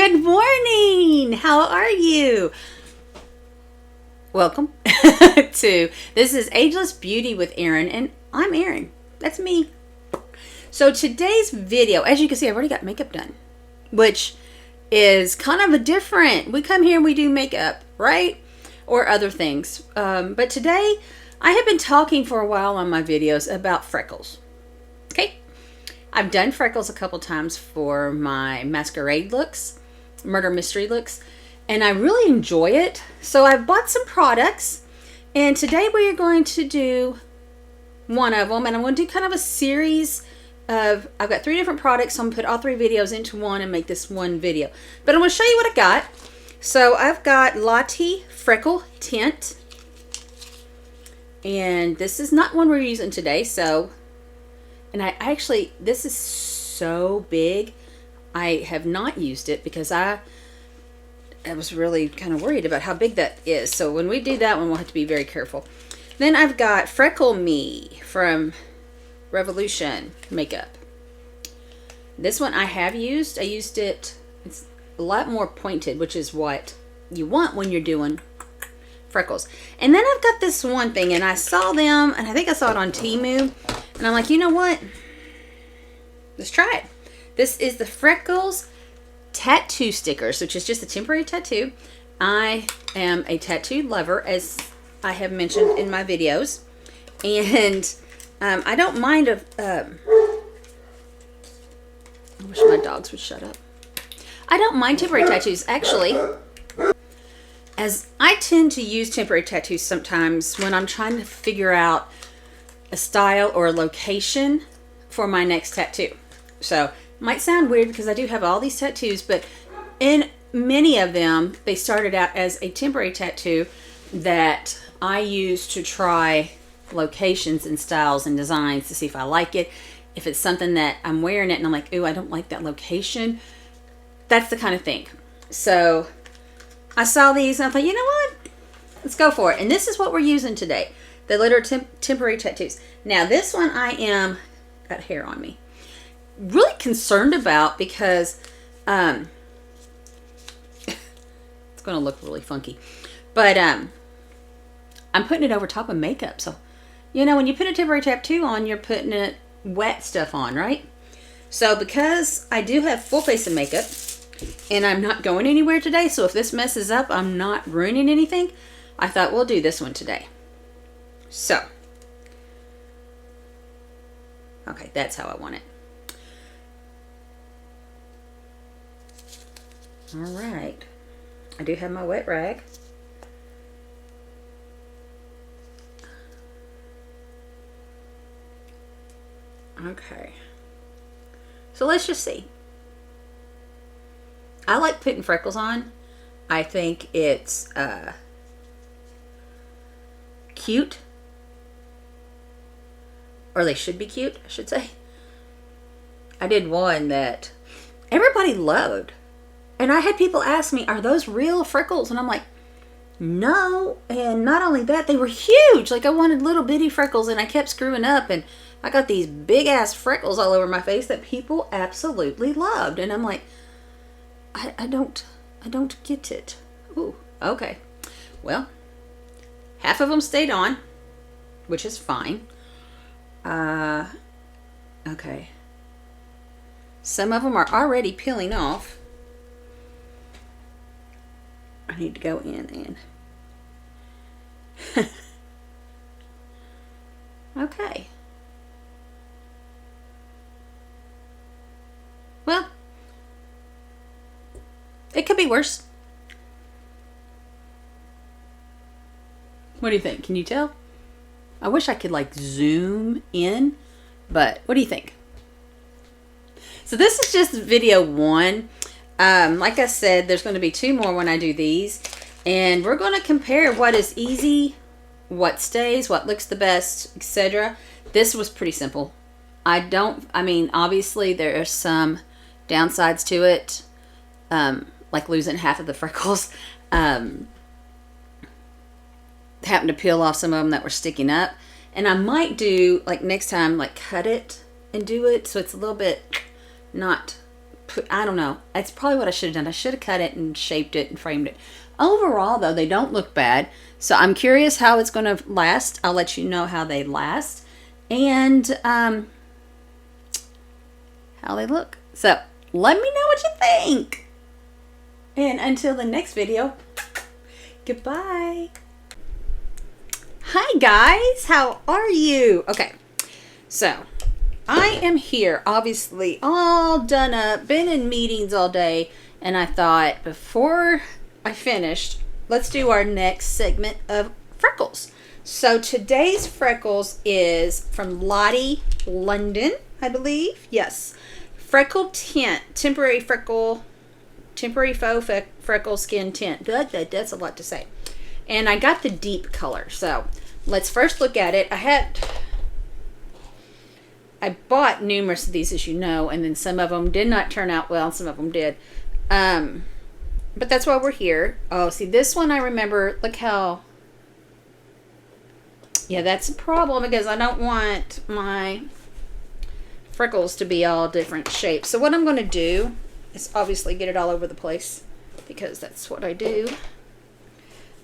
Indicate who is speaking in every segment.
Speaker 1: Good morning. How are you? Welcome to this is Ageless Beauty with Erin, and I'm Erin. That's me. So today's video, as you can see, I've already got makeup done, which is kind of a different. We come here and we do makeup, right? Or other things. But today, I have been talking for a while on my videos about freckles. Okay? I've done freckles a couple times for my masquerade looks, murder mystery looks, and I really enjoy it. So I've bought some products, and today we are going to do one of them, and I'm going to do kind of a series of, I've got 3 different products, so I'm going to put all 3 videos into one and make this one video. But I'm going to show you what I got. So I've got Lottie Freckle Tint, and this is not one we're using today, so, and I actually, this is so big, I have not used it because I was really kind of worried about how big that is. So when we do that one, we'll have to be very careful. Then I've got Freckle Me from Revolution Makeup. This one I have used. I used it, it's a lot more pointed, which is what you want when you're doing freckles. And then I've got this one thing, and I saw them, and I think I saw it on Temu, and I'm like, you know what? Let's try it. This is the Freckles tattoo stickers, which is just a temporary tattoo. I am a tattoo lover, as I have mentioned in my videos, and I don't mind I wish my dogs would shut up. I don't mind temporary tattoos, actually, as I tend to use temporary tattoos sometimes when I'm trying to figure out a style or a location for my next tattoo. So, might sound weird because I do have all these tattoos, but in many of them, they started out as a temporary tattoo that I use to try locations and styles and designs to see if I like it. If it's something that I'm wearing it and I'm like, ooh, I don't like that location. That's the kind of thing. So I saw these and I thought, you know what? Let's go for it. And this is what we're using today. The little temporary tattoos. Now this one I am, got hair on me, really concerned about because it's going to look really funky. But I'm putting it over top of makeup. So, you know, when you put a temporary tattoo on, you're putting it wet stuff on, right? So because I do have full face of makeup and I'm not going anywhere today, so if this messes up, I'm not ruining anything, I thought we'll do this one today. So, okay, that's how I want it. All right, I do have my wet rag. Okay, so let's just see. I like putting freckles on. I think it's cute, or they should be cute, I should say. I did one that everybody loved, and I had people ask me, are those real freckles? And I'm like, no. And not only that, they were huge. Like, I wanted little bitty freckles, and I kept screwing up, and I got these big ass freckles all over my face that people absolutely loved. And I'm like, I don't get it. Ooh, okay. Well, half of them stayed on, which is fine. Okay. Some of them are already peeling off. I need to go in and okay. Well, it could be worse. What do you think? Can you tell? I wish I could like zoom in, but what do you think? So this is just video 1. Like I said, there's going to be 2 more when I do these, and we're going to compare what is easy, what stays, what looks the best, etc. This was pretty simple. I mean, obviously there are some downsides to it, like losing half of the freckles. Happened to peel off some of them that were sticking up, and I might do, like next time, like cut it and do it so it's a little bit not put, I don't know. That's probably what I should have done. I should have cut it and shaped it and framed it. Overall, though, they don't look bad. So I'm curious how it's going to last. I'll let you know how they last and how they look. So let me know what you think. And until the next video, goodbye. Hi guys, how are you? Okay, so I am here, obviously all done up, been in meetings all day, and I thought before I finished, let's do our next segment of freckles. So today's freckles is from Lottie London, I believe. Yes, freckle tint, temporary faux freckle skin tint. That's a lot to say. And I got the deep color. So let's first look at it. I bought numerous of these, as you know, and then some of them did not turn out well, some of them did. But that's why we're here. Oh, see, this one I remember, look how, yeah, that's a problem because I don't want my freckles to be all different shapes. So what I'm going to do is obviously get it all over the place because that's what I do.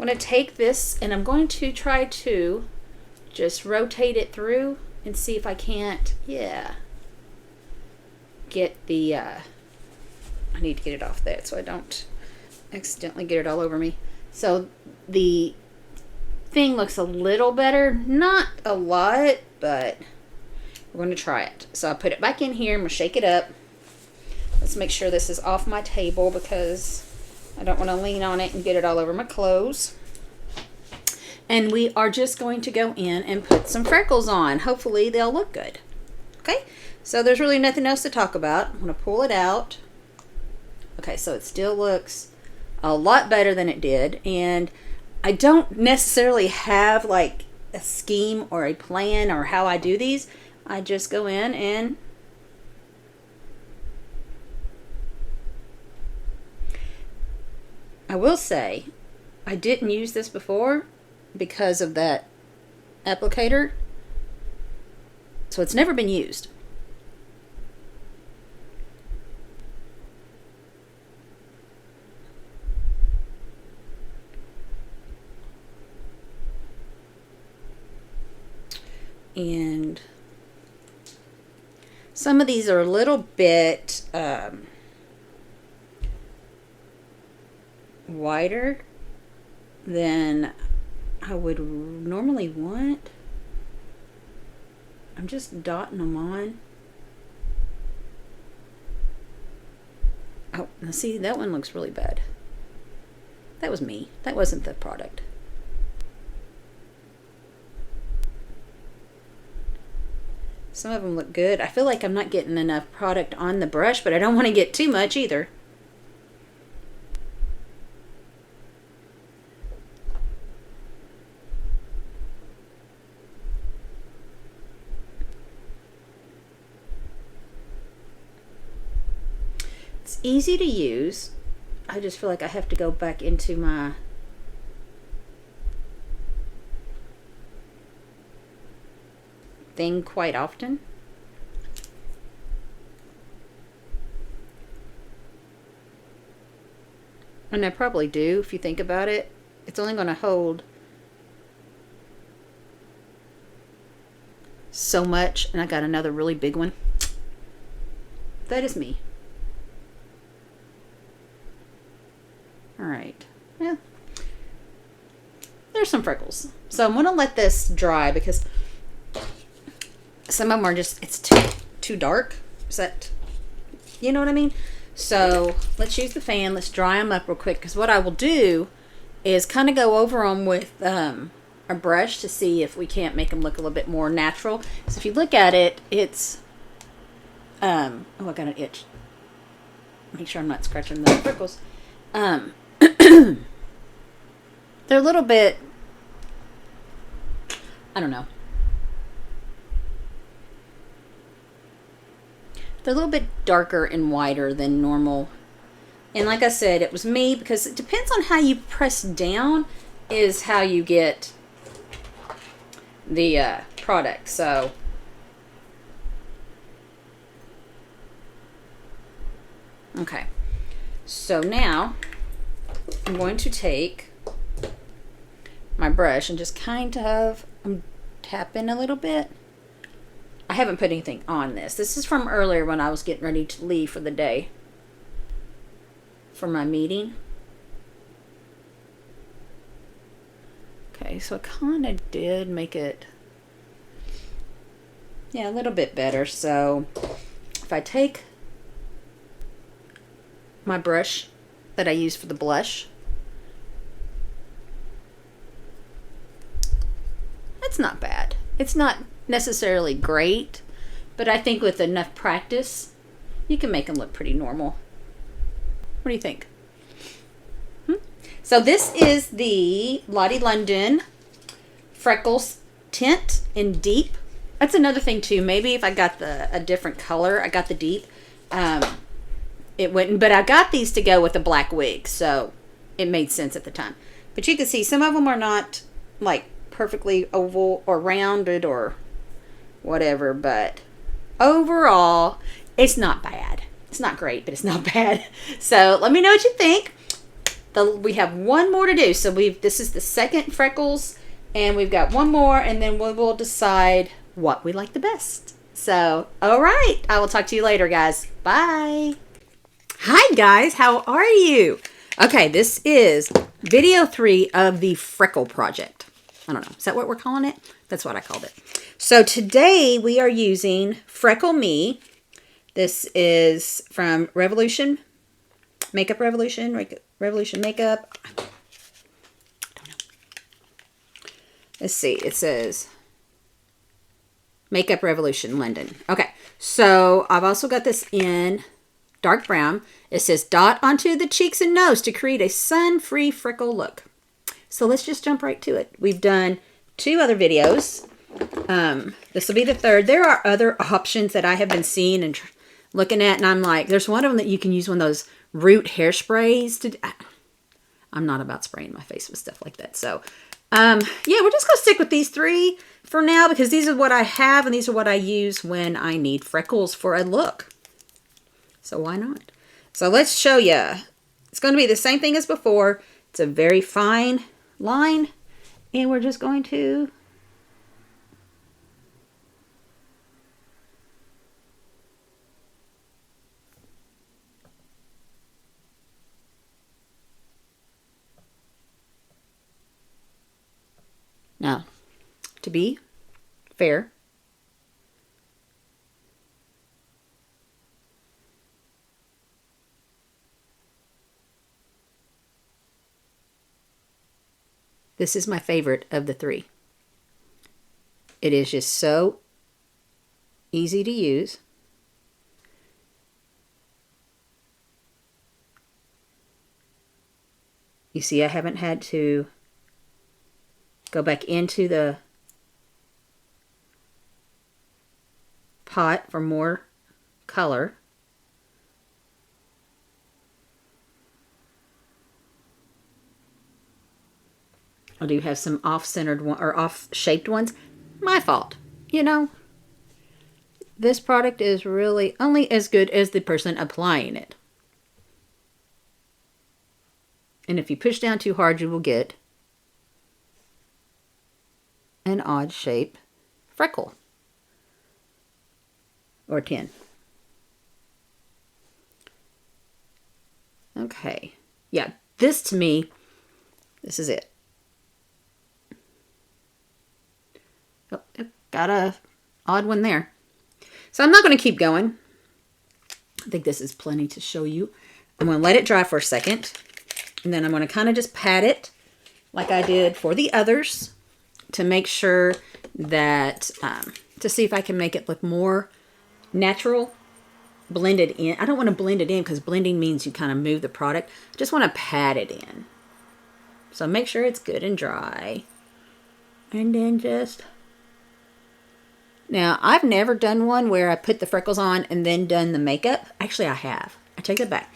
Speaker 1: I'm going to take this and I'm going to try to just rotate it through and see if I can't, yeah, get the, I need to get it off that so I don't accidentally get it all over me. So the thing looks a little better, not a lot, but we're going to try it. So I'll put it back in here, I'm going to shake it up. Let's make sure this is off my table because I don't want to lean on it and get it all over my clothes. And we are just going to go in and put some freckles on. Hopefully they'll look good. Okay, so there's really nothing else to talk about. I'm going to pull it out. Okay, so it still looks a lot better than it did. And I don't necessarily have like a scheme or a plan or how I do these. I just go in and I will say I didn't use this before because of that applicator, so it's never been used. And some of these are a little bit wider than I would normally want. I'm just dotting them on. Oh, now see, that one looks really bad. That was me. That wasn't the product. Some of them look good. I feel like I'm not getting enough product on the brush, but I don't want to get too much either. It's easy to use. I just feel like I have to go back into my thing quite often. And I probably do if you think about it. It's only going to hold so much, and I got another really big one. That is me. Alright, yeah, there's some freckles. So I'm going to let this dry because some of them are just, it's too dark. Is that, you know what I mean? So let's use the fan, let's dry them up real quick, because what I will do is kind of go over them with a brush to see if we can't make them look a little bit more natural. So if you look at it, it's, oh, I got an itch. Make sure I'm not scratching the freckles. They're a little bit, I don't know. They're a little bit darker and wider than normal. And like I said, it was me because it depends on how you press down is how you get the product. So Okay. So now I'm going to take my brush and just kind of tap in a little bit. I haven't put anything on this. This is from earlier when I was getting ready to leave for the day for my meeting. Okay, so I kind of did make it, yeah, a little bit better. So if I take my brush that I use for the blush, it's not bad. It's not necessarily great, but I think with enough practice, you can make them look pretty normal. What do you think? So this is the Lottie London Freckles tint in deep. That's another thing too. Maybe if I got a different color, I got the deep, it wouldn't. But I got these to go with a black wig, so it made sense at the time. But you can see some of them are not like perfectly oval or rounded or whatever. But overall, it's not bad. It's not great, but it's not bad. So let me know what you think. We have one more to do. So this is the second freckles, and we've got one more, and then we will decide what we like the best. So, all right. I will talk to you later, guys. Bye. Hi, guys. How are you? Okay, this is video 3 of the Freckle project. I don't know. Is that what we're calling it? That's what I called it. So today we are using Freckle Me. This is from Revolution Revolution Makeup. I don't know. Let's see. It says Makeup Revolution London. Okay. So I've also got this in dark brown. It says dot onto the cheeks and nose to create a sun-free freckle look. So let's just jump right to it. We've done 2 other videos. This will be the 3rd. There are other options that I have been seeing and looking at, and I'm like, there's one of them that you can use one of those root hairsprays to. I'm not about spraying my face with stuff like that. So, yeah, we're just gonna stick with these 3 for now because these are what I have and these are what I use when I need freckles for a look. So why not? So let's show you. It's going to be the same thing as before. It's a very fine line, and we're just going to now, to be fair, this is my favorite of the 3. It is just so easy to use. You see, I haven't had to go back into the pot for more color. I do have some off-centered one or off-shaped ones. My fault. You know, this product is really only as good as the person applying it. And if you push down too hard, you will get an odd shape freckle or 10. Okay. Yeah, this to me, this is it. Oh, got a odd one there. So I'm not going to keep going. I think this is plenty to show you. I'm going to let it dry for a second. And then I'm going to kind of just pat it like I did for the others to make sure that, to see if I can make it look more natural, blended in. I don't want to blend it in because blending means you kind of move the product. I just want to pat it in. So make sure it's good and dry. And then just... Now, I've never done one where I put the freckles on and then done the makeup. Actually, I have. I take that back.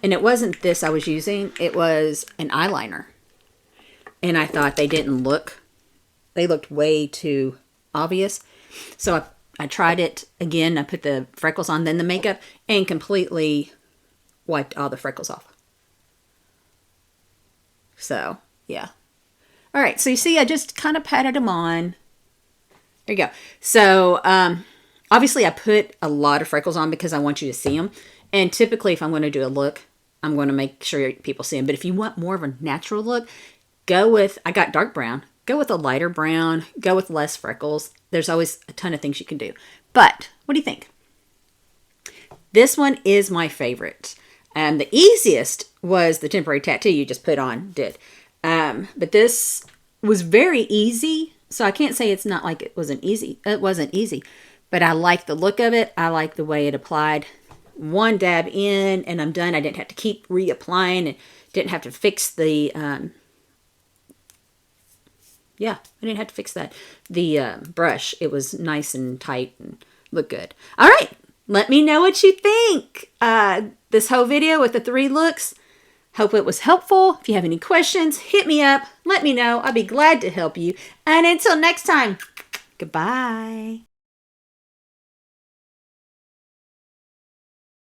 Speaker 1: And it wasn't this I was using. It was an eyeliner. And I thought they didn't look... They looked way too obvious. So I tried it again. I put the freckles on, then the makeup, and completely wiped all the freckles off. So, yeah. All right, so you see I just kind of patted them on. There you go. So, obviously I put a lot of freckles on because I want you to see them. And typically if I'm going to do a look, I'm going to make sure people see them. But if you want more of a natural look, go with, I got dark brown. Go with a lighter brown. Go with less freckles. There's always a ton of things you can do. But, what do you think? This one is my favorite. The easiest was the temporary tattoo you just put on, but this was very easy. So I can't say it's not like it wasn't easy. It wasn't easy. But I like the look of it. I like the way it applied. One dab in and I'm done. I didn't have to keep reapplying and didn't have to fix the, yeah, I didn't have to fix that. The brush, it was nice and tight and looked good. All right, let me know what you think. This whole video with the 3 looks. Hope it was helpful. If you have any questions, hit me up. Let me know. I'll be glad to help you. And until next time, goodbye.